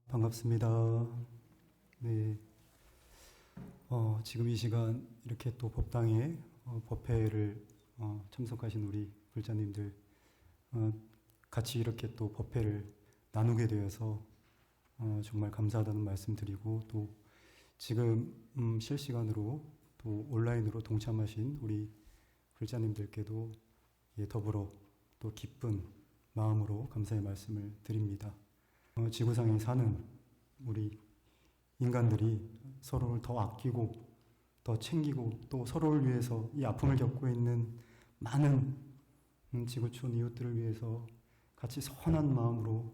반갑습니다. 네. 지금 이 시간 이렇게 또 법당에 법회를 참석하신 우리 불자님들 같이 이렇게 또 법회를 나누게 되어서 정말 감사하다는 말씀 드리고, 또 지금 실시간으로 또 온라인으로 동참하신 우리 불자님들께도 더불어 또 기쁜 마음으로 감사의 말씀을 드립니다. 지구상에 사는 우리 인간들이 서로를 더 아끼고 더 챙기고 또 서로를 위해서 이 아픔을 겪고 있는 많은 지구촌 이웃들을 위해서 같이 선한 마음으로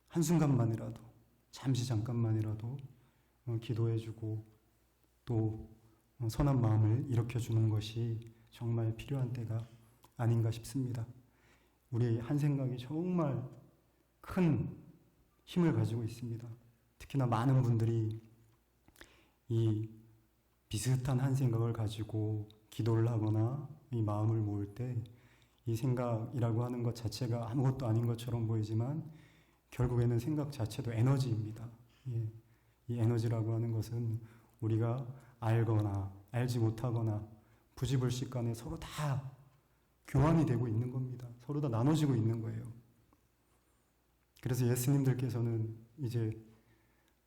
한순간만이라도, 잠시 잠깐만이라도 기도해주고 또 선한 마음을 일으켜주는 것이 정말 필요한 때가 아닌가 싶습니다. 우리의 한 생각이 정말 큰 힘을 가지고 있습니다. 특히나 많은 분들이 이 비슷한 한 생각을 가지고 기도를 하거나 이 마음을 모을 때 이 생각이라고 하는 것 자체가 아무것도 아닌 것처럼 보이지만 결국에는 생각 자체도 에너지입니다. 이 에너지라고 하는 것은 우리가 알거나 알지 못하거나 부지불식간에 서로 다 교환이 되고 있는 겁니다. 서로 다 나눠지고 있는 거예요. 그래서 예수님들께서는 이제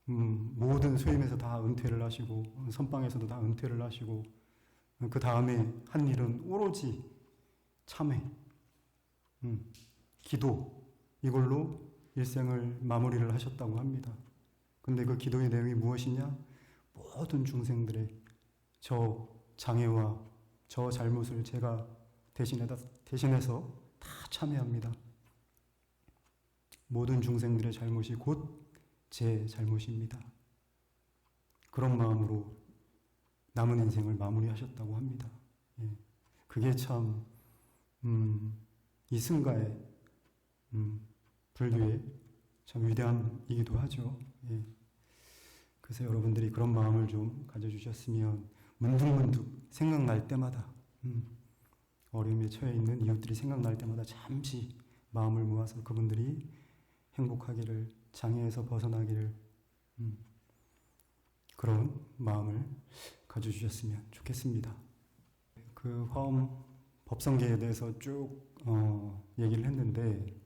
모든 소임에서 다 은퇴를 하시고 선방에서도 다 은퇴를 하시고 그 다음에 한 일은 오로지 참회, 기도, 이걸로 일생을 마무리를 하셨다고 합니다. 근데 그 기도의 내용이 무엇이냐? 모든 중생들의 저 장애와 저 잘못을 제가 대신해서 다 참회합니다. 모든 중생들의 잘못이 곧 제 잘못입니다. 그런 마음으로 남은 인생을 마무리하셨다고 합니다. 그게 참 이승가의 불교의 참 위대함이기도 하죠. 그래서 여러분들이 그런 마음을 좀 가져주셨으면 문득문득 생각날 때마다 어려움에 처해 있는 이웃들이 생각날 때마다 잠시 마음을 모아서 그분들이 행복하기를, 장애에서 벗어나기를 그런 마음을 가져주셨으면 좋겠습니다. 그 화엄 법성계에 대해서 쭉 얘기를 했는데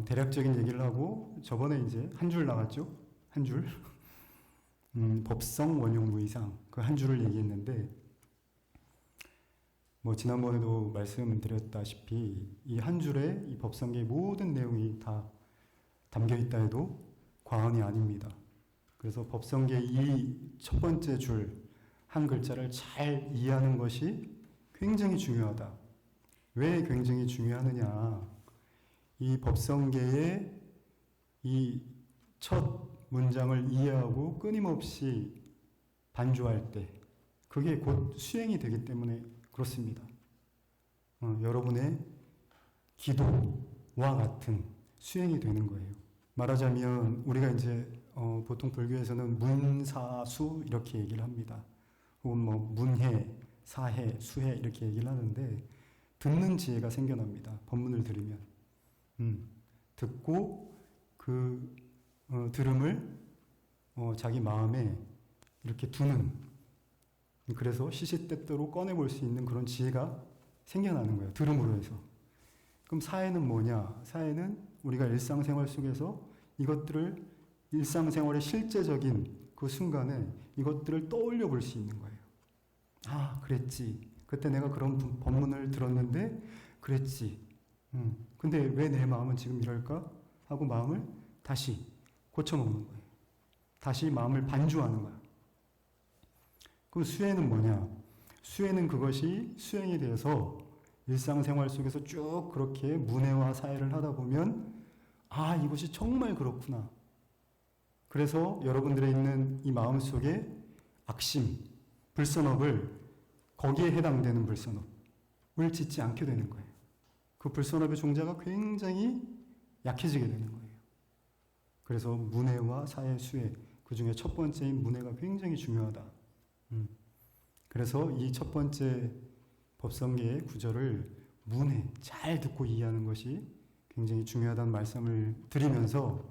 대략적인 얘기를 하고 저번에 이제 한 줄 나갔죠? 한 줄. 법성 원용 무이상 그 한 줄을 얘기했는데 지난번에도 말씀드렸다시피 이 한 줄에 이 법성계의 모든 내용이 다 담겨 있다 해도 과언이 아닙니다. 그래서 법성계의 이 첫 번째 줄 한 글자를 잘 이해하는 것이 굉장히 중요하다. 왜 굉장히 중요하느냐? 이 법성계의 이 첫 문장을 이해하고 끊임없이 반주할 때 그게 곧 수행이 되기 때문에 그렇습니다. 여러분의 기도와 같은 수행이 되는 거예요. 말하자면 우리가 이제 보통 불교에서는 문사수 이렇게 얘기를 합니다. 혹은 문해, 사해, 수해 이렇게 얘기를 하는데 듣는 지혜가 생겨납니다. 법문을 들으면. 듣고 그 들음을 자기 마음에 이렇게 두는, 그래서 시시때때로 꺼내볼 수 있는 그런 지혜가 생겨나는 거예요. 들음으로 해서. 그럼 사해는 뭐냐? 사해는 우리가 일상생활 속에서 이것들을 일상생활의 실제적인 그 순간에 이것들을 떠올려 볼 수 있는 거예요. 아, 그랬지. 그때 내가 그런 법문을 들었는데 그랬지. 근데 왜 내 마음은 지금 이럴까? 하고 마음을 다시 고쳐먹는 거예요. 다시 마음을 반주하는 거야. 그럼 수행은 뭐냐? 수행은 그것이 수행이 돼서 일상생활 속에서 쭉 그렇게 문해와 사해를 하다 보면 아, 이것이 정말 그렇구나. 그래서 여러분들의 있는 이 마음속에 악심, 불선업을 거기에 해당되는 불선업을 짓지 않게 되는 거예요. 그 불선업의 종자가 굉장히 약해지게 되는 거예요. 그래서 문해와 사해, 수해, 그 중에 첫 번째인 문해가 굉장히 중요하다. 그래서 이 첫 번째 법성계의 구절을 문해, 잘 듣고 이해하는 것이 굉장히 중요하다는 말씀을 드리면서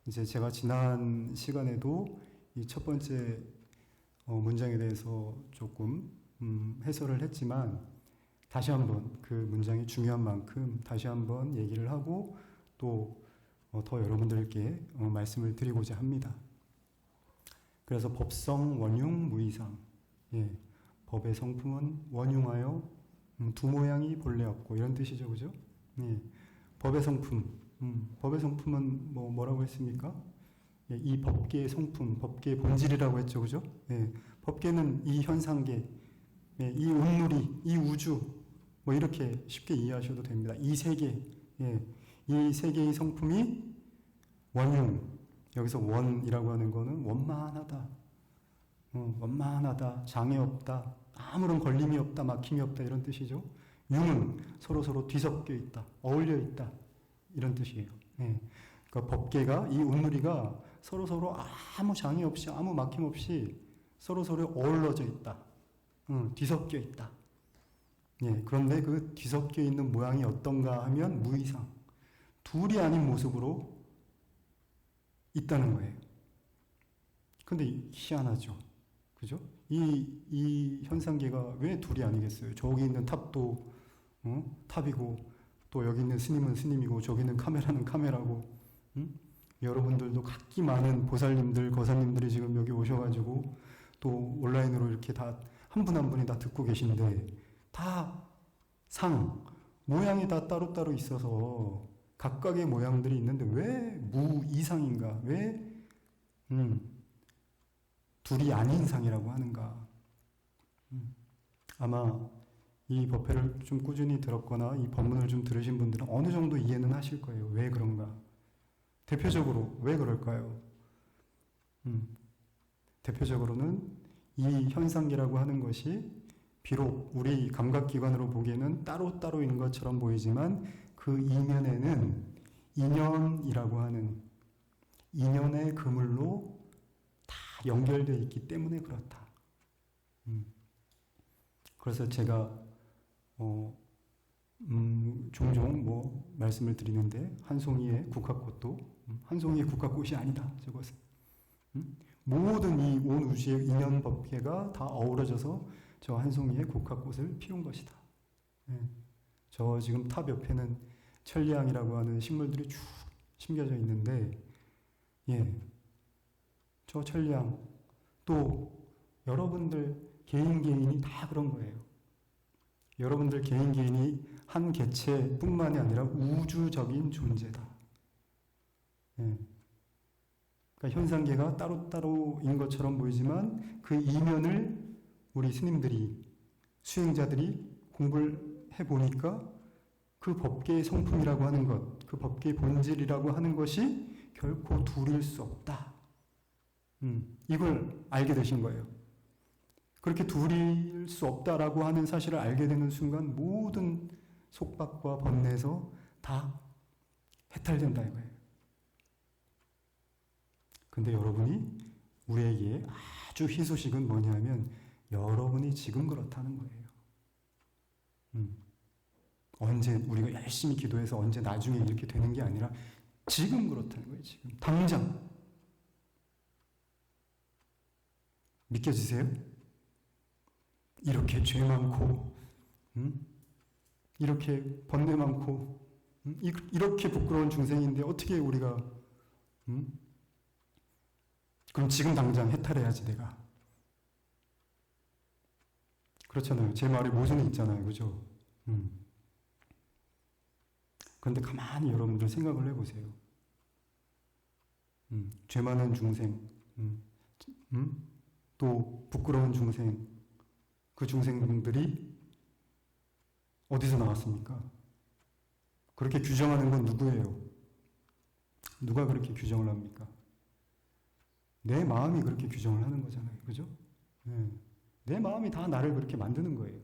이제 제가 지난 시간에도 이 첫 번째 문장에 대해서 조금 해설을 했지만 다시 한번 그 문장이 중요한 만큼 다시 한번 얘기를 하고 또 더 여러분들께 말씀을 드리고자 합니다. 그래서 법성, 원흉, 무이상. 예, 법의 성품은 원흉하여 두 모양이 본래 없고 이런 뜻이죠, 그죠? 예, 법의 성품. 법의 성품은 뭐라고 했습니까? 예, 이 법계의 성품, 법계의 본질이라고 했죠, 그죠? 예, 법계는 이 현상계, 예, 이 운놀이, 이 우주, 이렇게 쉽게 이해하셔도 됩니다. 이 세계, 예, 이 세계의 성품이 원흉. 여기서 원이라고 하는 거는 원만하다, 원만하다, 장애 없다, 아무런 걸림이 없다, 막힘이 없다 이런 뜻이죠. 융은 서로 뒤섞여 있다, 어울려 있다 이런 뜻이에요. 예. 그러니까 법계가 이 운놀이가 서로 아무 장애 없이 아무 막힘 없이 서로 어우러져 있다, 뒤섞여 있다. 예. 그런데 그 뒤섞여 있는 모양이 어떤가 하면 무이상, 둘이 아닌 모습으로 있다는 거예요. 근데 희한하죠. 그죠? 이 현상계가 왜 둘이 아니겠어요? 저기 있는 탑도 탑이고 또 여기 있는 스님은 스님이고 저기 있는 카메라는 카메라고 여러분들도 각기 많은 보살님들, 거사님들이 지금 여기 오셔가지고 또 온라인으로 이렇게 다 한 분 한 분이 다 듣고 계신데 다 모양이 다 따로따로 있어서 각각의 모양들이 있는데 왜 무이상인가? 왜 둘이 아닌 상이라고 하는가? 아마 이 법회를 좀 꾸준히 들었거나 이 법문을 좀 들으신 분들은 어느 정도 이해는 하실 거예요. 왜 그런가? 대표적으로 왜 그럴까요? 대표적으로는 이 현상계라고 하는 것이 비록 우리 감각기관으로 보기에는 따로따로 있는 것처럼 보이지만 그 이면에는 인연이라고 하는 인연의 그물로 다 연결되어 있기 때문에 그렇다. 그래서 제가 종종 말씀을 드리는데 한송이의 국화꽃도 한송이의 국화꽃이 아니다. 저것은 모든 이 온 우주의 인연 법계가 다 어우러져서 저 한송이의 국화꽃을 피운 것이다. 예. 저 지금 탑 옆에는 천리향이라고 하는 식물들이 쭉 심겨져 있는데, 예, 저 천리향 또 여러분들 개인이 다 그런 거예요. 여러분들 개인이 한 개체뿐만이 아니라 우주적인 존재다. 예. 그러니까 현상계가 따로따로인 것처럼 보이지만 그 이면을 우리 스님들이, 수행자들이 공부를 해보니까 그 법계의 성품이라고 하는 것, 그 법계의 본질이라고 하는 것이 결코 둘일 수 없다. 이걸 알게 되신 거예요. 그렇게 둘일 수 없다라고 하는 사실을 알게 되는 순간 모든 속박과 번뇌에서 다 해탈된다 이거예요. 근데 여러분이 우리에게 아주 희소식은 뭐냐면 여러분이 지금 그렇다는 거예요. 언제 우리가 열심히 기도해서 언제 나중에 이렇게 되는 게 아니라 지금 그렇다는 거예요. 지금 당장. 믿겨지세요? 이렇게 죄 많고 이렇게 번뇌 많고 이렇게 부끄러운 중생인데 어떻게 우리가 그럼 지금 당장 해탈해야지 내가. 그렇잖아요. 제 말에 모순이 있잖아요. 그죠? 그런데 가만히 여러분들 생각을 해보세요. 죄 많은 중생, 또 부끄러운 중생, 그 중생들이 어디서 나왔습니까? 그렇게 규정하는 건 누구예요? 누가 그렇게 규정을 합니까? 내 마음이 그렇게 규정을 하는 거잖아요. 그죠? 네. 내 마음이 다 나를 그렇게 만드는 거예요.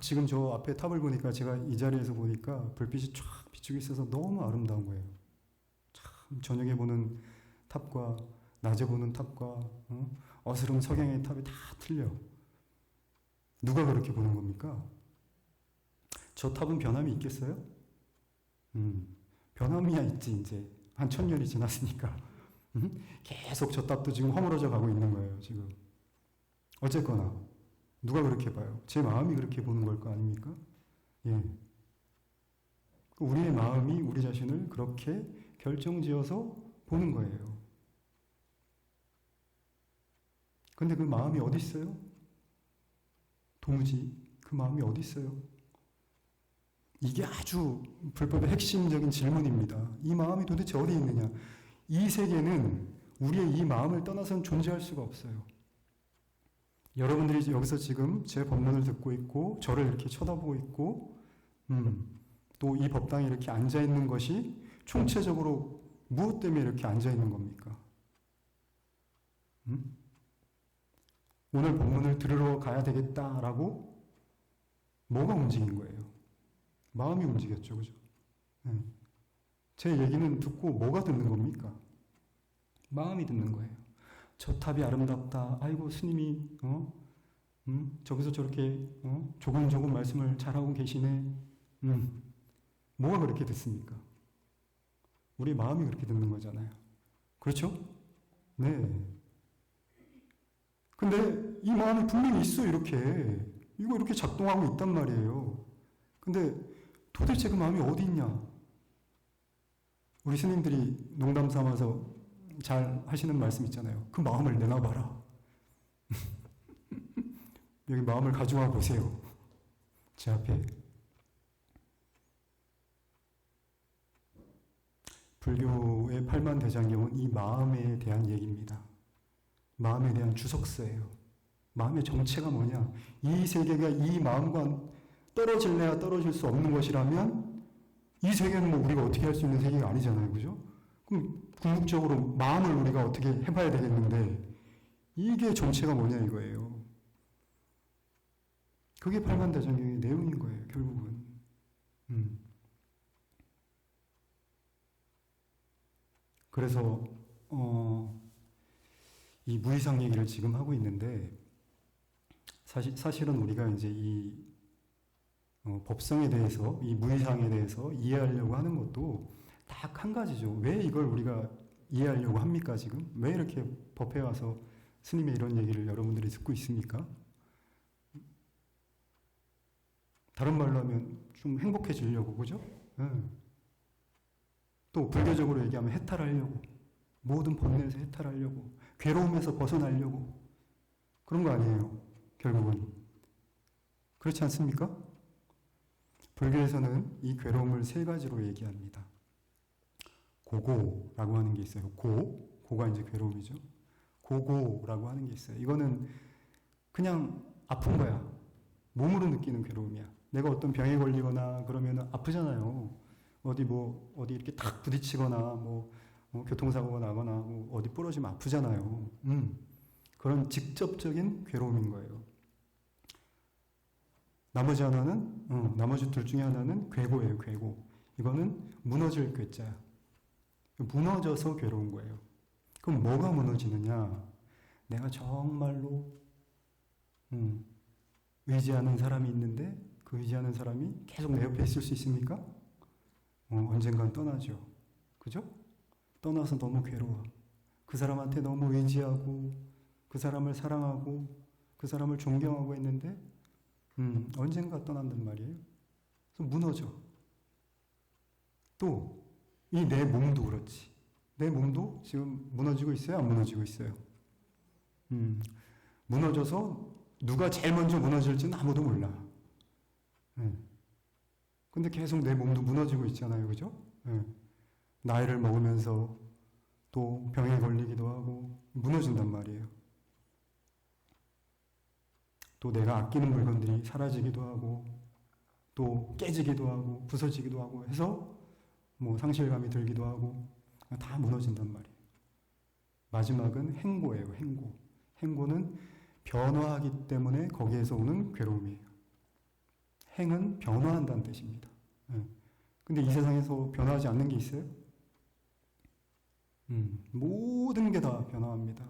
지금 저 앞에 탑을 보니까 제가 이 자리에서 보니까 불빛이 쫙 비추고 있어서 너무 아름다운 거예요. 참 저녁에 보는 탑과 낮에 보는 탑과 어스름 석양의 탑이 다 틀려. 누가 그렇게 보는 겁니까? 저 탑은 변함이 있겠어요? 변함이야 있지 이제. 한 1000년이 지났으니까. 계속 저 탑도 지금 허물어져 가고 있는 거예요, 지금. 어쨌거나 누가 그렇게 봐요? 제 마음이 그렇게 보는 걸 거 아닙니까? 예. 우리의 마음이 우리 자신을 그렇게 결정지어서 보는 거예요. 근데 그 마음이 어디 있어요? 도무지 그 마음이 어디 있어요? 이게 아주 불법의 핵심적인 질문입니다. 이 마음이 도대체 어디 있느냐? 이 세계는 우리의 이 마음을 떠나서는 존재할 수가 없어요. 여러분들이 여기서 지금 제 법문을 듣고 있고 저를 이렇게 쳐다보고 있고 또 이 법당에 이렇게 앉아있는 것이 총체적으로 무엇 때문에 이렇게 앉아있는 겁니까? 오늘 법문을 들으러 가야 되겠다라고 뭐가 움직인 거예요? 마음이 움직였죠. 그죠? 제 얘기는 듣고 뭐가 듣는 겁니까? 마음이 듣는 거예요. 저 탑이 아름답다. 아이고 스님이 저기서 저렇게 조곤조곤 말씀을 잘하고 계시네. 뭐가 그렇게 듣습니까? 우리 마음이 그렇게 듣는 거잖아요. 그렇죠? 네. 근데 이 마음이 분명히 있어. 이렇게 이거 이렇게 작동하고 있단 말이에요. 근데 도대체 그 마음이 어디 있냐? 우리 스님들이 농담 삼아서 잘 하시는 말씀 있잖아요. 그 마음을 내놔봐라. 여기 마음을 가져와 보세요. 제 앞에. 불교의 팔만대장경은 이 마음에 대한 얘기입니다. 마음에 대한 주석서예요. 마음의 정체가 뭐냐? 이 세계가 이 마음과 떨어질래야 떨어질 수 없는 것이라면 이 세계는 뭐 우리가 어떻게 할 수 있는 세계가 아니잖아요. 그죠? 그럼 궁극적으로 마음을 우리가 어떻게 해봐야 되겠는데 이게 정체가 뭐냐 이거예요. 그게 팔만대장경의 내용인 거예요. 결국은. 그래서 이 무의상 얘기를 지금 하고 있는데 사실은 우리가 이제 이 법성에 대해서 이 무의상에 대해서 이해하려고 하는 것도 딱 한 가지죠. 왜 이걸 우리가 이해하려고 합니까 지금? 왜 이렇게 법회 와서 스님의 이런 얘기를 여러분들이 듣고 있습니까? 다른 말로 하면 좀 행복해지려고, 그죠? 네. 또 불교적으로 얘기하면 해탈하려고, 모든 번뇌에서 해탈하려고, 괴로움에서 벗어나려고 그런 거 아니에요. 결국은 그렇지 않습니까? 불교에서는 이 괴로움을 세 가지로 얘기합니다. 고고라고 하는 게 있어요. 고가 이제 괴로움이죠. 고고라고 하는 게 있어요. 이거는 그냥 아픈 거야. 몸으로 느끼는 괴로움이야. 내가 어떤 병에 걸리거나 그러면 아프잖아요. 어디 이렇게 탁 부딪히거나 교통사고가 나거나 어디 부러지면 아프잖아요. 그런 직접적인 괴로움인 거예요. 나머지 둘 중에 하나는 괴고예요. 괴고. 이거는 무너질 괴자야. 무너져서 괴로운 거예요. 그럼 뭐가 무너지느냐? 내가 정말로 의지하는 사람이 있는데 그 의지하는 사람이 계속 내 옆에 있을 수 있습니까? 언젠간 떠나죠. 그죠? 떠나서 너무 괴로워. 그 사람한테 너무 의지하고 그 사람을 사랑하고 그 사람을 존경하고 했는데 언젠가 떠난단 말이에요. 그래서 무너져. 또 이 내 몸도 그렇지. 내 몸도 지금 무너지고 있어요? 안 무너지고 있어요? 무너져서 누가 제일 먼저 무너질지는 아무도 몰라. 근데 계속 내 몸도 무너지고 있잖아요. 그죠? 나이를 먹으면서 또 병에 걸리기도 하고 무너진단 말이에요. 또 내가 아끼는 물건들이 사라지기도 하고 또 깨지기도 하고 부서지기도 하고 해서 상실감이 들기도 하고 다 무너진단 말이에요. 마지막은 행고예요. 행고. 행고는 변화하기 때문에 거기에서 오는 괴로움이에요. 행은 변화한다는 뜻입니다. 근데 이 세상에서 변화하지 않는 게 있어요? 모든 게 다 변화합니다.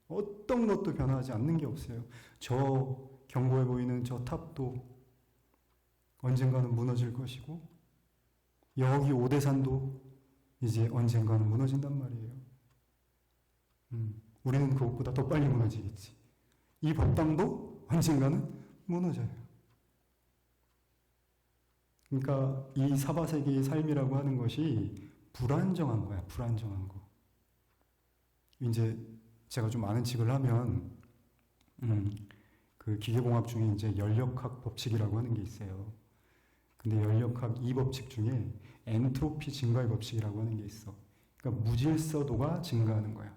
어떤 것도 변화하지 않는 게 없어요. 저 견고해 보이는 저 탑도 언젠가는 무너질 것이고 여기 오대산도 이제 언젠가는 무너진단 말이에요. 우리는 그것보다 더 빨리 무너지겠지. 이 법당도 언젠가는 무너져요. 그러니까 이 사바세계의 삶이라고 하는 것이 불안정한 거야, 불안정한 거. 이제 제가 좀 아는 칙을 하면, 그 기계공학 중에 이제 연력학 법칙이라고 하는 게 있어요. 근데 연력학 이 법칙 중에 엔트로피 증가의 법칙이라고 하는 게 있어. 그러니까 무질서도가 증가하는 거야.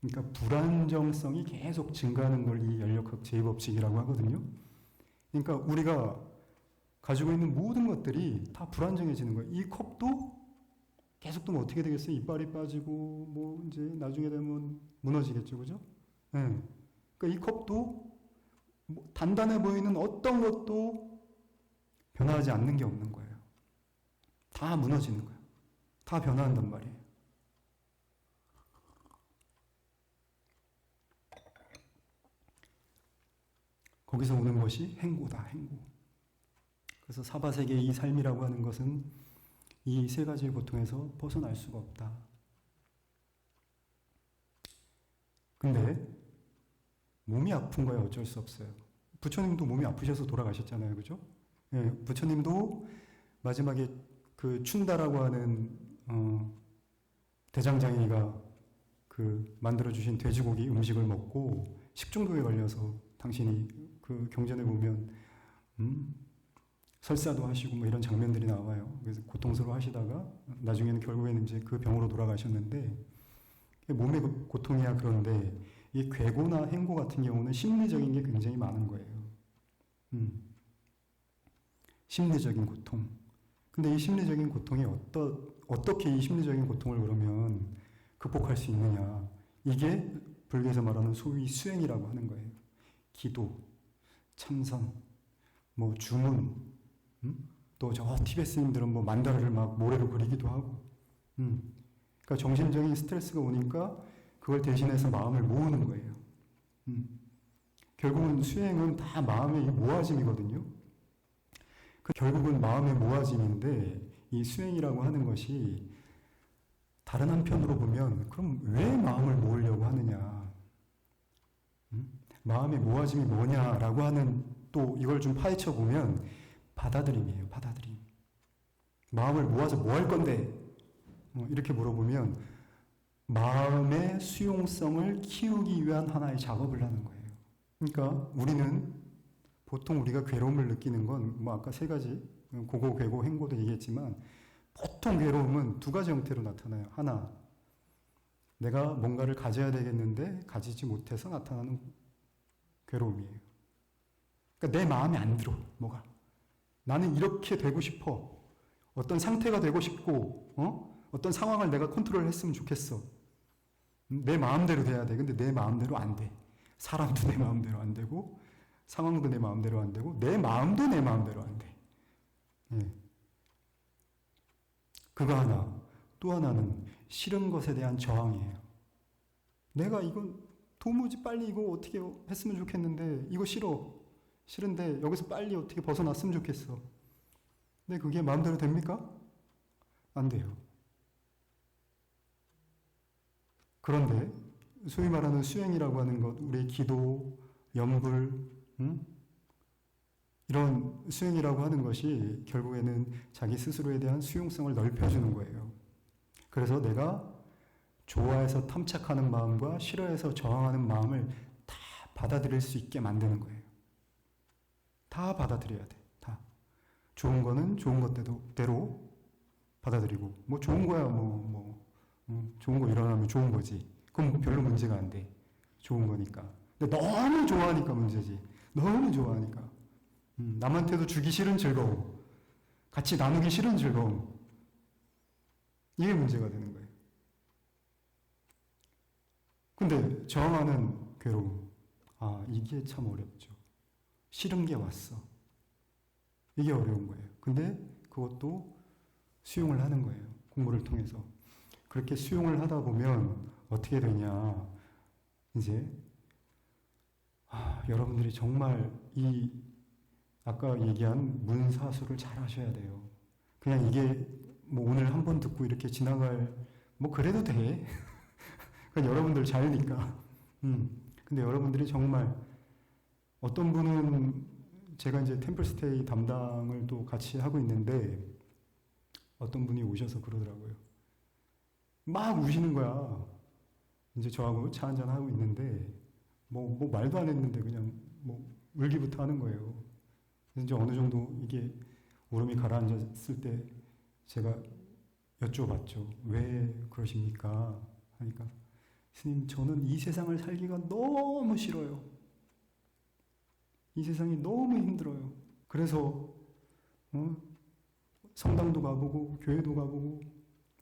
그러니까 불안정성이 계속 증가하는 걸 이 연력학 제2법칙이라고 하거든요. 그러니까 우리가 가지고 있는 모든 것들이 다 불안정해지는 거예요. 이 컵도 계속 두면 어떻게 되겠어요? 이빨이 빠지고 뭐 이제 나중에 되면 무너지겠죠, 그죠? 네. 그러니까 이 컵도 뭐 단단해 보이는 어떤 것도 변화하지 않는 게 없는 거예요. 다 무너지는 거예요. 다 변화한단 말이에요. 거기서 오는 것이 행고다, 행고. 그래서 사바세계의 이 삶이라고 하는 것은 이 세 가지의 고통에서 벗어날 수가 없다. 근데 몸이 아픈 거야 어쩔 수 없어요. 부처님도 몸이 아프셔서 돌아가셨잖아요, 그죠? 예, 부처님도 마지막에 그 춘다라고 하는 대장장이가 그 만들어주신 돼지고기 음식을 먹고 식중독에 걸려서 당신이 그 경전에 보면 설사도 하시고 뭐 이런 장면들이 나와요. 그래서 고통스러워 하시다가 나중에는 결국에는 이제 그 병으로 돌아가셨는데 몸의 고통이야. 그런데 이 괴고나 행고 같은 경우는 심리적인 게 굉장히 많은 거예요. 심리적인 고통. 근데 이 심리적인 고통이 어떻게 이 심리적인 고통을 그러면 극복할 수 있느냐. 이게 불교에서 말하는 소위 수행이라고 하는 거예요. 기도, 참선, 뭐 주문, 또 저 티베트 스님들은 뭐 만다라를 막 모래로 그리기도 하고, 그러니까 정신적인 스트레스가 오니까 그걸 대신해서 마음을 모으는 거예요. 결국은 수행은 다 마음의 모아짐이거든요. 결국은 마음의 모아짐인데 이 수행이라고 하는 것이 다른 한편으로 보면 그럼 왜 마음을 모으려고 하느냐? 마음의 모아짐이 뭐냐라고 하는 또 이걸 좀 파헤쳐 보면 받아들임이에요. 받아들임. 마음을 모아서 뭐 할 건데? 이렇게 물어보면 마음의 수용성을 키우기 위한 하나의 작업을 하는 거예요. 그러니까 보통 우리가 괴로움을 느끼는 건 뭐 아까 세 가지 고고, 괴고, 행고도 얘기했지만 보통 괴로움은 두 가지 형태로 나타나요. 하나, 내가 뭔가를 가져야 되겠는데 가지지 못해서 나타나는 괴로움이에요. 그러니까 내 마음에 안 들어, 뭐가. 나는 이렇게 되고 싶어. 어떤 상태가 되고 싶고, 어떤 상황을 내가 컨트롤 했으면 좋겠어. 내 마음대로 돼야 돼. 근데 내 마음대로 안 돼. 사람도 내 마음대로 안 되고, 상황도 내 마음대로 안 되고, 내 마음도 내 마음대로 안 돼. 예. 그거 하나. 또 하나는 싫은 것에 대한 저항이에요. 내가 이건 도무지 빨리 이거 어떻게 했으면 좋겠는데, 이거 싫어. 싫은데 여기서 빨리 어떻게 벗어났으면 좋겠어. 근데 그게 마음대로 됩니까? 안 돼요. 그런데 소위 말하는 수행이라고 하는 것, 우리의 기도, 염불, 이런 수행이라고 하는 것이 결국에는 자기 스스로에 대한 수용성을 넓혀주는 거예요. 그래서 내가 좋아해서 탐착하는 마음과 싫어해서 저항하는 마음을 다 받아들일 수 있게 만드는 거예요. 다 받아들여야 돼. 다. 좋은 거는 좋은 것대로 받아들이고, 뭐 좋은 거야, 좋은 거 일어나면 좋은 거지. 그럼 별로 문제가 안 돼. 좋은 거니까. 근데 너무 좋아하니까 문제지. 너무 좋아하니까. 남한테도 주기 싫은 즐거움. 같이 나누기 싫은 즐거움. 이게 문제가 되는 거예요. 근데 저항하는 괴로움. 이게 참 어렵죠. 싫은 게 왔어. 이게 어려운 거예요. 근데 그것도 수용을 하는 거예요. 공부를 통해서. 그렇게 수용을 하다 보면 어떻게 되냐. 이제 여러분들이 정말 아까 얘기한 문사수를 잘 하셔야 돼요. 그냥 이게 뭐 오늘 한 번 듣고 이렇게 지나갈, 뭐 그래도 돼. 그건 여러분들 자유니까. 근데 여러분들이 정말 어떤 분은 제가 이제 템플스테이 담당을 또 같이 하고 있는데 어떤 분이 오셔서 그러더라고요. 막 우시는 거야. 이제 저하고 차 한잔 하고 있는데 뭐 말도 안 했는데 그냥 뭐 울기부터 하는 거예요. 그래서 이제 어느 정도 이게 울음이 가라앉았을 때 제가 여쭤봤죠. 왜 그러십니까? 하니까 스님, 저는 이 세상을 살기가 너무 싫어요. 이 세상이 너무 힘들어요. 그래서 성당도 가보고 교회도 가보고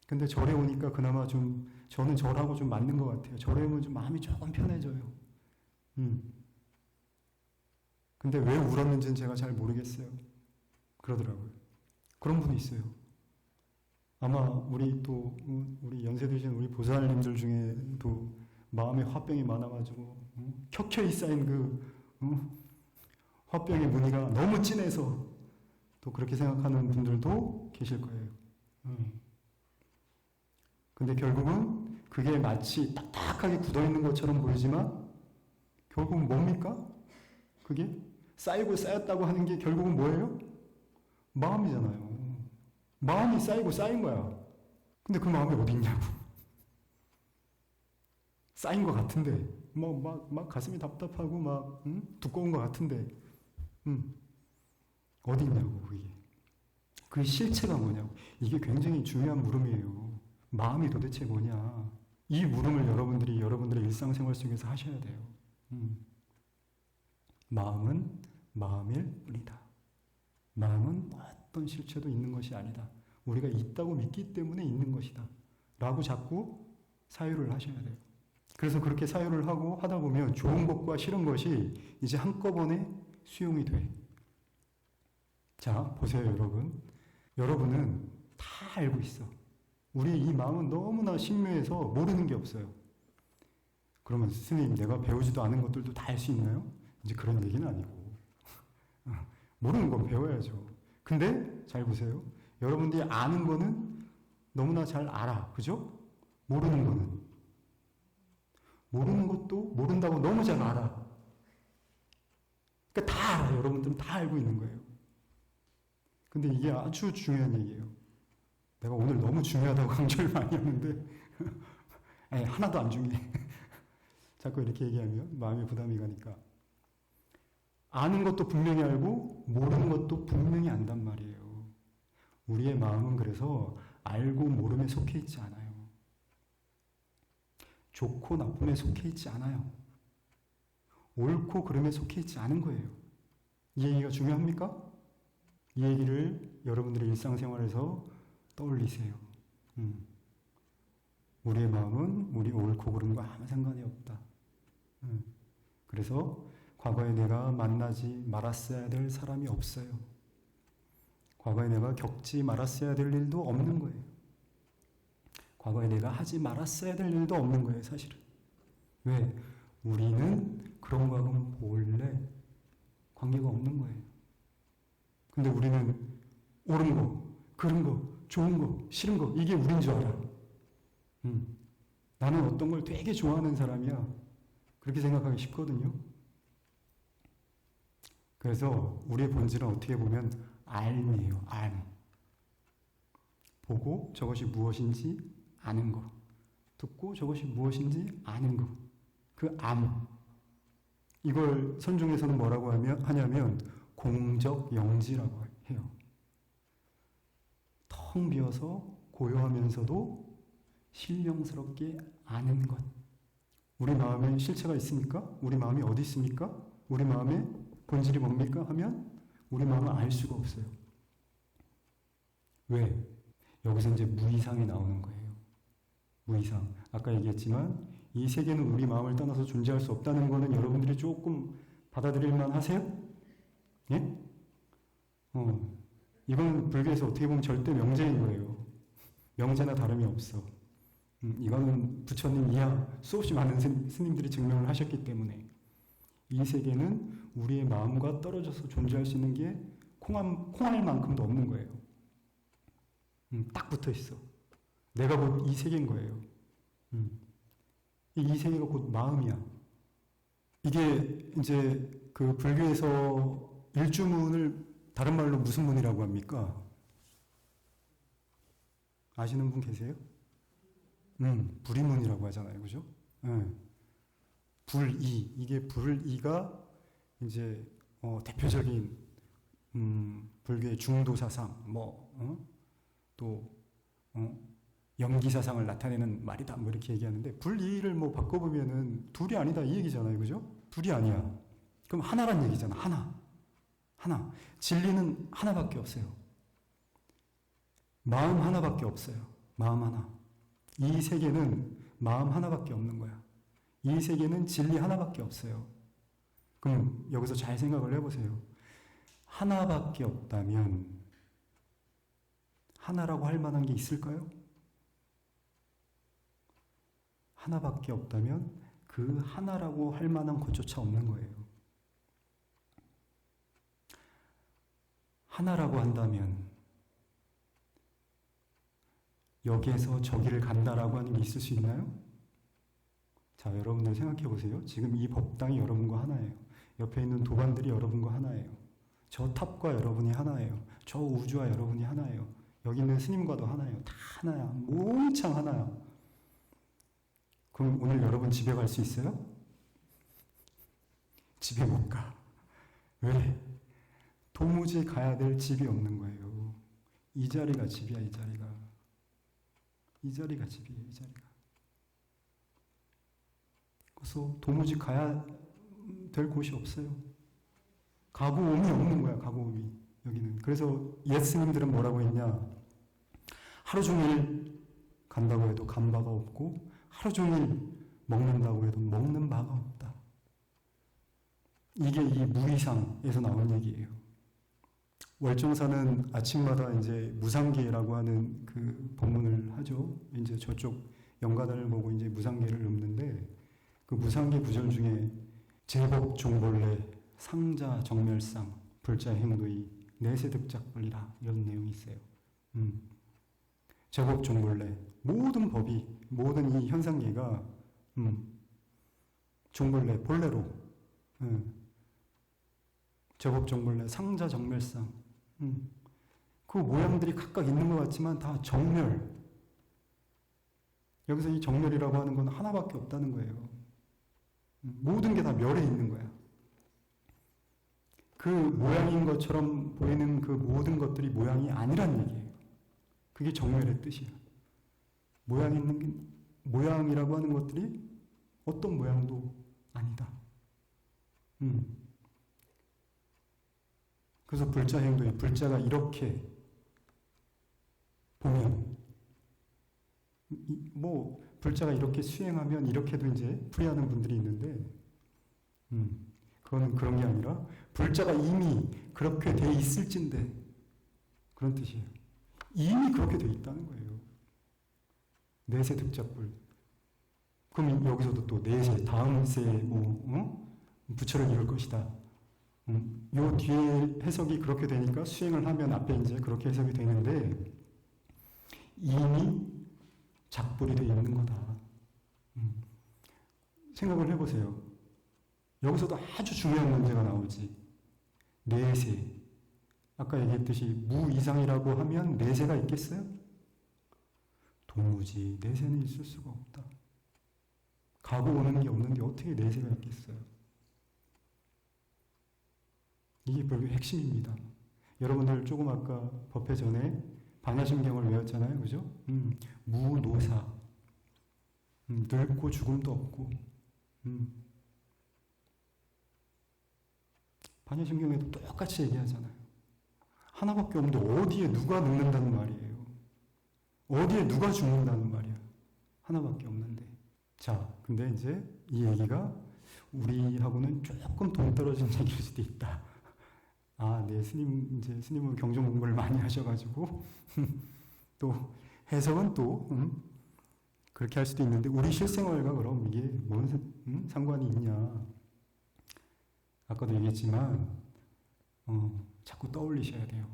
근데 절에 오니까 그나마 좀 저는 절하고 좀 맞는 것 같아요. 절에 오면 좀 마음이 조금 편해져요. 근데 왜 울었는지는 제가 잘 모르겠어요. 그러더라고요. 그런 분이 있어요. 아마 우리 연세 드신 우리 보살님들 중에도 마음에 화병이 많아가지고 켜켜이 쌓인 그 화병의 무늬가 너무 진해서 또 그렇게 생각하는 분들도 계실 거예요. 근데 결국은 그게 마치 딱딱하게 굳어있는 것처럼 보이지만 결국은 뭡니까? 그게 쌓이고 쌓였다고 하는 게 결국은 뭐예요? 마음이잖아요. 마음이 쌓이고 쌓인 거야. 근데 그 마음이 어디 있냐고. 쌓인 것 같은데 막 가슴이 답답하고 막 두꺼운 것 같은데 어디 있냐고. 그게 그 실체가 뭐냐고. 이게 굉장히 중요한 물음이에요. 마음이 도대체 뭐냐. 이 물음을 여러분들이 여러분들의 일상생활 속에서 하셔야 돼요. 마음은 마음일 뿐이다. 마음은 어떤 실체도 있는 것이 아니다. 우리가 있다고 믿기 때문에 있는 것이다. 라고 자꾸 사유를 하셔야 돼요. 그래서 그렇게 사유를 하고 하다 보면 좋은 것과 싫은 것이 이제 한꺼번에 수용이 돼. 자, 보세요, 여러분. 여러분은 다 알고 있어. 우리 이 마음은 너무나 신묘해서 모르는 게 없어요. 그러면 스님, 내가 배우지도 않은 것들도 다 알 수 있나요? 이제 그런 얘기는 아니고. 모르는 건 배워야죠. 근데 잘 보세요. 여러분들이 아는 거는 너무나 잘 알아. 그죠? 모르는 거는. 모르는 것도 모른다고 너무 잘 알아. 그러니까 다 알아요. 여러분들은 다 알고 있는 거예요. 근데 이게 아주 중요한 얘기예요. 내가 오늘 너무 중요하다고 강조를 많이 하는데 하나도 안 중요해. 자꾸 이렇게 얘기하면 마음이 부담이 가니까. 아는 것도 분명히 알고 모르는 것도 분명히 안단 말이에요. 우리의 마음은 그래서 알고 모름에 속해 있지 않아요. 좋고 나쁨에 속해 있지 않아요. 옳고 그름에 속해 있지 않은 거예요. 이 얘기가 중요합니까? 이 얘기를 여러분들의 일상생활에서 떠올리세요. 우리의 마음은 우리 옳고 그름과 아무 상관이 없다. 그래서 과거에 내가 만나지 말았어야 될 사람이 없어요. 과거에 내가 겪지 말았어야 될 일도 없는 거예요. 과거에 내가 하지 말았어야 될 일도 없는 거예요, 사실은. 왜? 우리는 그런 거하고는 본래 관계가 없는 거예요. 근데 우리는 옳은 거, 그른 거, 좋은 거, 싫은 거, 이게 우린 줄 알아. 나는 어떤 걸 되게 좋아하는 사람이야. 그렇게 생각하기 쉽거든요. 그래서 우리의 본질은 어떻게 보면 알이에요. 알. 보고 저것이 무엇인지 아는 거. 듣고 저것이 무엇인지 아는 거. 그 암. 이걸 선중에서는 뭐라고 하냐면 공적영지라고 해요. 텅 비어서 고요하면서도 신령스럽게 아는 것. 우리 마음에 실체가 있습니까? 우리 마음이 어디 있습니까? 우리 마음의 본질이 뭡니까? 하면 우리 마음은 알 수가 없어요. 왜? 여기서 이제 무의상이 나오는 거예요. 무의상. 아까 얘기했지만 이 세계는 우리 마음을 떠나서 존재할 수 없다는 거는 여러분들이 조금 받아들일만 하세요? 예? 이건 불교에서 어떻게 보면 절대 명제인 거예요. 명제나 다름이 없어. 이거는 부처님 이하 수없이 많은 스님들이 증명을 하셨기 때문에 이 세계는 우리의 마음과 떨어져서 존재할 수 있는 게 콩알만큼도 없는 거예요. 딱 붙어 있어. 내가 곧 이 세계인 거예요. 이 세계가 곧 마음이야. 이게 이제 그 불교에서 일주문을 다른 말로 무슨 문이라고 합니까? 아시는 분 계세요? 불이문이라고 하잖아요. 그죠? 불이. 이게 불이가 이제 대표적인 불교의 중도 사상, 또 영기 사상을 나타내는 말이다. 뭐 이렇게 얘기하는데 불이를 뭐 바꿔보면은 둘이 아니다 이 얘기잖아요. 그죠? 둘이 아니야. 그럼 하나란 얘기잖아. 하나. 진리는 하나밖에 없어요. 마음 하나밖에 없어요. 마음 하나. 이 세계는 마음 하나밖에 없는 거야. 이 세계는 진리 하나밖에 없어요. 그럼 여기서 잘 생각을 해보세요. 하나밖에 없다면 하나라고 할 만한 게 있을까요? 하나밖에 없다면 그 하나라고 할 만한 것조차 없는 거예요. 하나라고 한다면 여기에서 저기를 간다라고 하는 게 있을 수 있나요? 자, 여러분들 생각해 보세요. 지금 이 법당이 여러분과 하나예요. 옆에 있는 도반들이 여러분과 하나예요. 저 탑과 여러분이 하나예요. 저 우주와 여러분이 하나예요. 여기 있는 스님과도 하나예요. 다 하나야. 몽창 하나야. 그럼 오늘 여러분 집에 갈 수 있어요? 집에 못 가. 왜? 도무지 가야 될 집이 없는 거예요. 이 자리가 집이야, 이 자리가. 이 자리가 집이에요, 이 자리가. 그래서 도무지 가야 될 곳이 없어요. 가고 옴이 없는 거야, 가고 옴이. 여기는. 그래서 옛 스님들은 뭐라고 했냐? 하루 종일 간다고 해도 간 바가 없고 하루 종일 먹는다고 해도 먹는 바가 없다. 이게 이 무의상에서 나온 얘기예요. 월정사는 아침마다 이제 무상계라고 하는 그 법문을 하죠. 이제 저쪽 영가단을 보고 이제 무상계를 읊는데 그 무상계 구절 중에 제법 종벌레 상자 정멸상 불자 행도이 내세득작불이라 이런 내용이 있어요. 제법 종벌레 모든 법이 모든 이 현상계가 종벌레 본래로 제법 종벌레 상자 정멸상 그 모양들이 각각 있는 것 같지만 다 정멸. 여기서 이 정멸이라고 하는 건 하나밖에 없다는 거예요. 모든 게 다 멸에 있는 거야. 그 모양인 것처럼 보이는 그 모든 것들이 모양이 아니란 얘기예요. 그게 정멸의 뜻이야. 모양이라고 하는 것들이 어떤 모양도 아니다. 그래서 불자 행동이 불자가 이렇게 보면 뭐 불자가 이렇게 수행하면 이렇게도 이제 풀이하는 분들이 있는데 그거는 그런 게 아니라 불자가 이미 그렇게 돼 있을진데 그런 뜻이에요. 이미 그렇게 돼 있다는 거예요. 내세 득작불. 그럼 여기서도 또 내세 다음 세에 부처를 이룰 것이다. 요 뒤에 해석이 그렇게 되니까 수행을 하면 앞에 이제 그렇게 해석이 되는데 이미 작불이 되어 있는 거다. 생각을 해보세요. 여기서도 아주 중요한 문제가 나오지. 내세. 아까 얘기했듯이 무이상이라고 하면 내세가 있겠어요? 도무지 내세는 있을 수가 없다. 가고 오는 게 없는데 어떻게 내세가 있겠어요? 이게 불교의 핵심입니다. 여러분들 조금 아까 법회 전에 반야심경을 외웠잖아요. 그죠? 무노사. 늙고 죽음도 없고. 반야심경에도 똑같이 얘기하잖아요. 하나밖에 없는데 어디에 누가 늙는다는 말이에요. 어디에 누가 죽는다는 말이야. 하나밖에 없는데. 자, 근데 이제 이 얘기가 우리하고는 조금 동떨어진 얘기일 수도 있다. 아, 네, 스님은 경전 공부를 많이 하셔가지고, 또, 해석은 또, 그렇게 할 수도 있는데, 우리 실생활과 그럼 이게 뭔 상관이 있냐. 아까도 얘기했지만, 자꾸 떠올리셔야 돼요.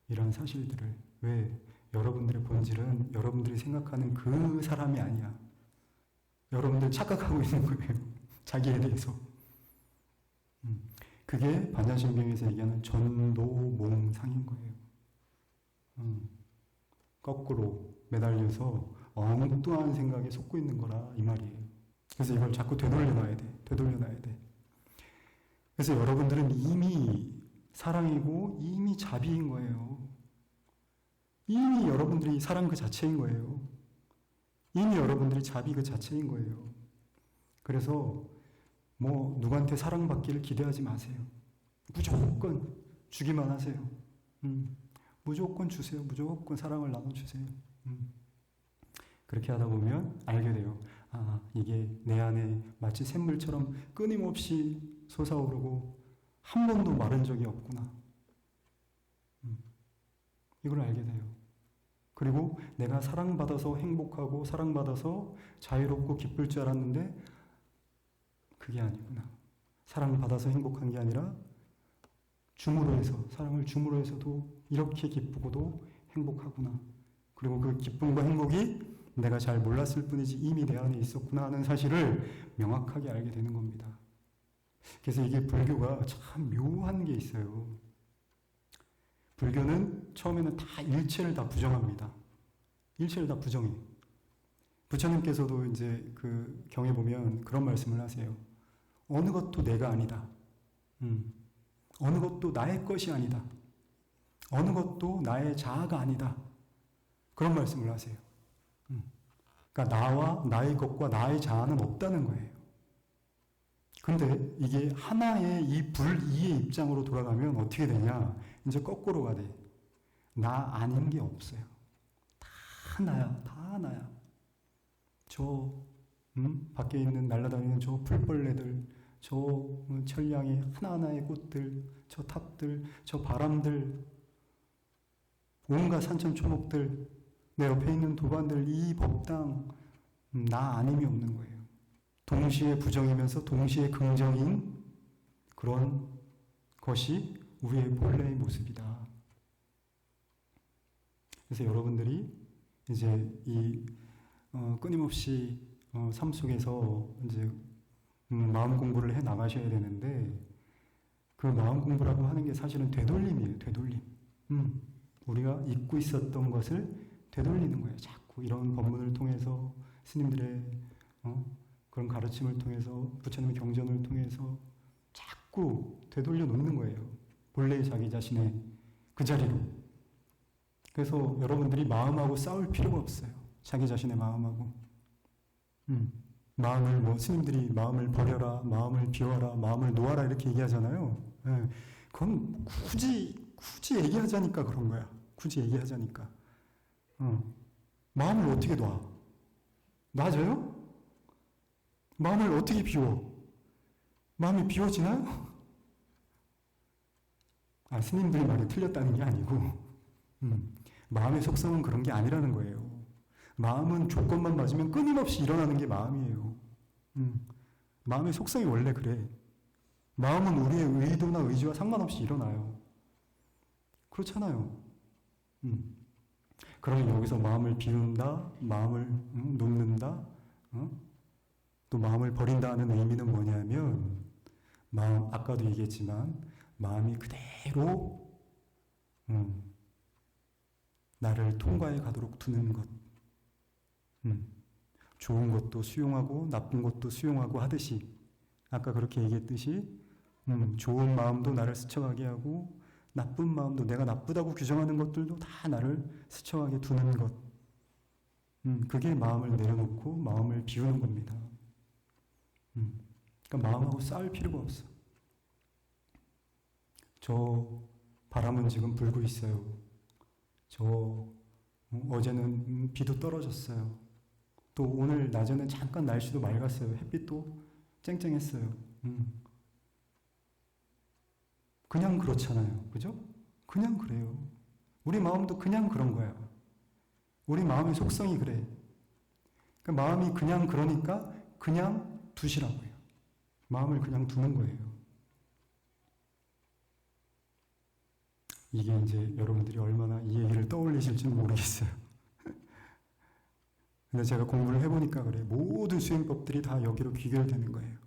이런 사실들을. 왜? 여러분들의 본질은 여러분들이 생각하는 그 사람이 아니야. 여러분들 착각하고 있는 거예요. 자기에 대해서. 그게 반야신경에서 얘기하는 전도몽상인 거예요. 거꾸로 매달려서 엉뚱한 생각에 속고 있는 거라 이 말이에요. 그래서 이걸 자꾸 되돌려놔야 돼. 되돌려놔야 돼. 그래서 여러분들은 이미 사랑이고 이미 자비인 거예요. 이미 여러분들이 사랑 그 자체인 거예요. 이미 여러분들이 자비 그 자체인 거예요. 그래서 뭐 누구한테 사랑받기를 기대하지 마세요. 무조건 주기만 하세요. 무조건 주세요. 무조건 사랑을 나눠주세요. 그렇게 하다 보면 알게 돼요. 아, 이게 내 안에 마치 샘물처럼 끊임없이 솟아오르고 한 번도 마른 적이 없구나. 이걸 알게 돼요. 그리고 내가 사랑받아서 행복하고 사랑받아서 자유롭고 기쁠 줄 알았는데 그게 아니구나. 사랑받아서 행복한 게 아니라 줌으로 해서, 사랑을 줌으로 해서도 이렇게 기쁘고도 행복하구나. 그리고 그 기쁨과 행복이 내가 잘 몰랐을 뿐이지 이미 내 안에 있었구나 하는 사실을 명확하게 알게 되는 겁니다. 그래서 이게 불교가 참 묘한 게 있어요. 불교는 처음에는 다 일체를 다 부정합니다. 일체를 다 부정해. 부처님께서도 이제 그 경에 보면 그런 말씀을 하세요. 어느 것도 내가 아니다. 어느 것도 나의 것이 아니다. 어느 것도 나의 자아가 아니다. 그런 말씀을 하세요. 그러니까 나와 나의 것과 나의 자아는 없다는 거예요. 근데 이게 하나의 이 불이의 입장으로 돌아가면 어떻게 되냐? 이제 거꾸로가 돼. 나 아닌 게 없어요. 다 나야. 다 나야. 저 밖에 있는 날아다니는 저 풀벌레들, 저 천량의 하나하나의 꽃들, 저 탑들, 저 바람들, 온갖 산천초목들, 내 옆에 있는 도반들, 이 법당, 나 아님이 없는 거예요. 동시에 부정이면서 동시에 긍정인 그런 것이 우리의 본래의 모습이다. 그래서 여러분들이 이제 이 끊임없이 삶 속에서 이제 마음 공부를 해 나가셔야 되는데 그 마음 공부라고 하는 게 사실은 되돌림이에요. 되돌림. 우리가 잊고 있었던 것을 되돌리는 거예요. 자꾸 이런 법문을 통해서 스님들의 그런 가르침을 통해서 부처님의 경전을 통해서 자꾸 되돌려 놓는 거예요. 본래의 자기 자신의 그 자리로. 그래서 여러분들이 마음하고 싸울 필요가 없어요. 자기 자신의 마음하고. 마음을 뭐 스님들이 마음을 버려라, 마음을 비워라, 마음을 놓아라 이렇게 얘기하잖아요. 네. 그건 굳이 얘기하자니까 그런 거야. 굳이 얘기하자니까. 마음을 어떻게 놔? 놔져요? 마음을 어떻게 비워? 마음이 비워지나요? 스님들이 말이 틀렸다는 게 아니고 마음의 속성은 그런 게 아니라는 거예요. 마음은 조건만 맞으면 끊임없이 일어나는 게 마음이에요. 마음의 속성이 원래 그래. 마음은 우리의 의도나 의지와 상관없이 일어나요. 그렇잖아요. 그러면 여기서 마음을 비운다, 마음을 놓는다, 또 마음을 버린다 하는 의미는 뭐냐면 마음, 아까도 얘기했지만 마음이 그대로 나를 통과해 가도록 두는 것. 좋은 것도 수용하고 나쁜 것도 수용하고 하듯이 아까 그렇게 얘기했듯이 좋은 마음도 나를 스쳐가게 하고 나쁜 마음도 내가 나쁘다고 규정하는 것들도 다 나를 스쳐가게 두는 것. 그게 마음을 내려놓고 마음을 비우는 겁니다. 그러니까 마음하고 싸울 필요가 없어. 저 바람은 지금 불고 있어요. 어제는 비도 떨어졌어요. 또 오늘 낮에는 잠깐 날씨도 맑았어요. 햇빛도 쨍쨍했어요. 그냥 그렇잖아요. 그죠? 그냥 그래요. 우리 마음도 그냥 그런 거야. 우리 마음의 속성이 그래. 그러니까 마음이 그냥 그러니까 그냥 두시라고요. 마음을 그냥 두는 거예요. 이게 이제 여러분들이 얼마나 이 얘기를 떠올리실지는 모르겠어요. 근데 제가 공부를 해보니까 그래요. 모든 수행법들이 다 여기로 귀결되는 거예요.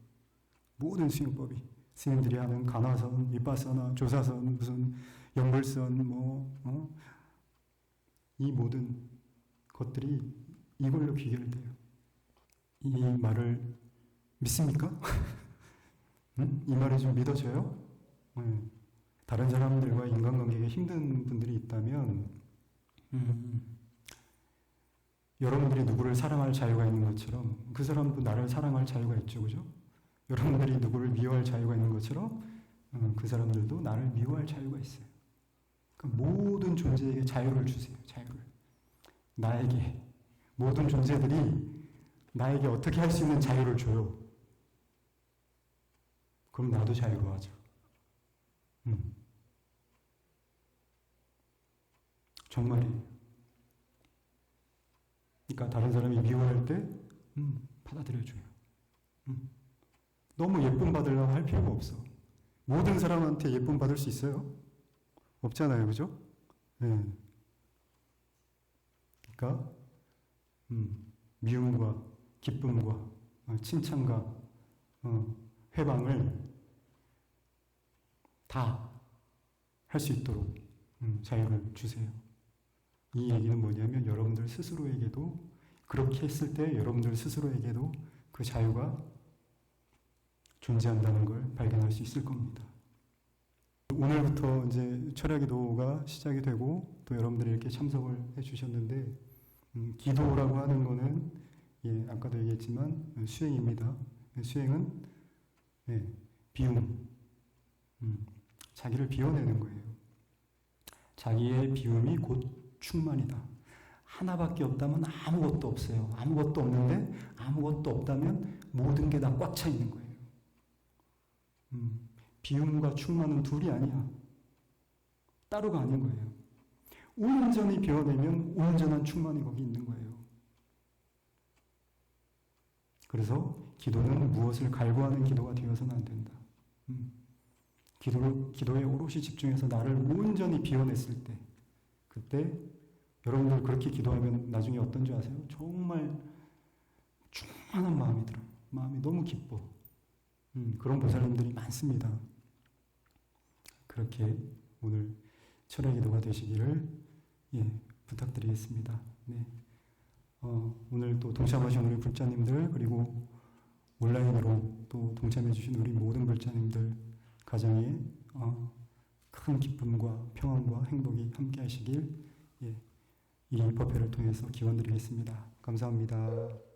모든 수행법이. 스님들이 하는 간화선, 위파서나, 조사선, 무슨 연불선, 이 모든 것들이 이걸로 귀결돼요. 이 말을 믿습니까? 응? 이 말이 좀 믿어져요? 다른 사람들과 인간관계가 힘든 분들이 있다면 여러분들이 누구를 사랑할 자유가 있는 것처럼 그 사람도 나를 사랑할 자유가 있죠. 그죠? 여러분들이 누구를 미워할 자유가 있는 것처럼 그 사람들도 나를 미워할 자유가 있어요. 그러니까 모든 존재에게 자유를 주세요. 자유를. 나에게 모든 존재들이 나에게 어떻게 할 수 있는 자유를 줘요. 그럼 나도 자유로워져. 정말이에요. 그러니까 다른 사람이 미워할 때 받아들여줘요. 너무 예쁨 받으려고 할 필요가 없어. 모든 사람한테 예쁨 받을 수 있어요? 없잖아요. 그죠? 네. 그러니까 미움과 기쁨과 칭찬과 회방을 다 할 수 있도록 자유를 주세요. 이 얘기는 뭐냐면 여러분들 스스로에게도 그렇게 했을 때 여러분들 스스로에게도 그 자유가 존재한다는 걸 발견할 수 있을 겁니다. 오늘부터 이제 철야기도가 시작이 되고 또 여러분들이 이렇게 참석을 해주셨는데 기도라고 하는 거는 아까도 얘기했지만 수행입니다. 수행은 비움, 자기를 비워내는 거예요. 자기의 비움이 곧 충만이다. 하나밖에 없다면 아무것도 없어요. 아무것도 없는데 아무것도 없다면 모든 게 다 꽉 차 있는 거예요. 비움과 충만은 둘이 아니야. 따로가 아닌 거예요. 온전히 비워내면 온전한 충만이 거기 있는 거예요. 그래서 기도는 무엇을 갈구하는 기도가 되어서는 안 된다. 기도에 오롯이 집중해서 나를 온전히 비워냈을 때, 그때 여러분들 그렇게 기도하면 나중에 어떤 줄 아세요? 정말 충만한 마음이 들어요. 마음이 너무 기뻐. 그런 보살님들이 많습니다. 그렇게 오늘 철야기도가 되시기를 부탁드리겠습니다. 네. 오늘 또 동참하신 우리 불자님들 그리고 온라인으로 또 동참해주신 우리 모든 불자님들 가정에 큰 기쁨과 평안과 행복이 함께 하시길 이 법회를 통해서 기원드리겠습니다. 감사합니다.